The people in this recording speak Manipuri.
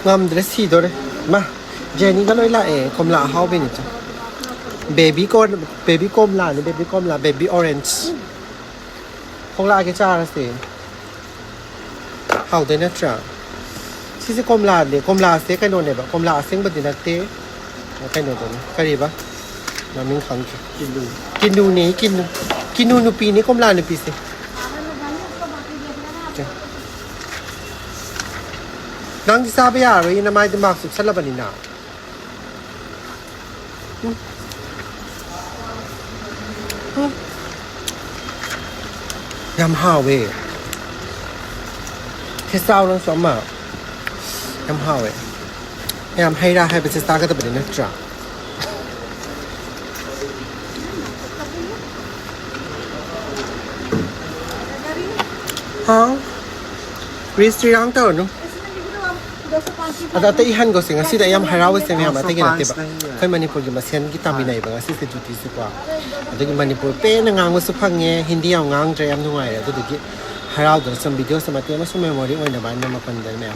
ngam dress dore ma Jenny ga loi la e kom la how be ni cha baby kom la ni baby orange không la cái cha là gì hậu đấy nè cha chỉ kom la sẽ cái nồi này bà kom la sinh bật đi nè té cái nồi đấy cái gì bà mà mình khăngกินดูนี้กินดูนูปีนี้kom laนูปีสิnang sabi ya ro ina mai dimak su sala banina yam ha we thế sao nó xóm mà yam ha we yam hay ra hay bị sa ka ta banina tra ha restaurant tao no ada ihan go singa sida yam harawe se me amate gina te ba kai Manipur gi masen gi tambi nai ba si se duty si kwa adagi Manipur pe na ngang su phange hindi yaw ngang je yam nuai adu gi harau da some video sama te ma su memory oi na ba na ma pan da me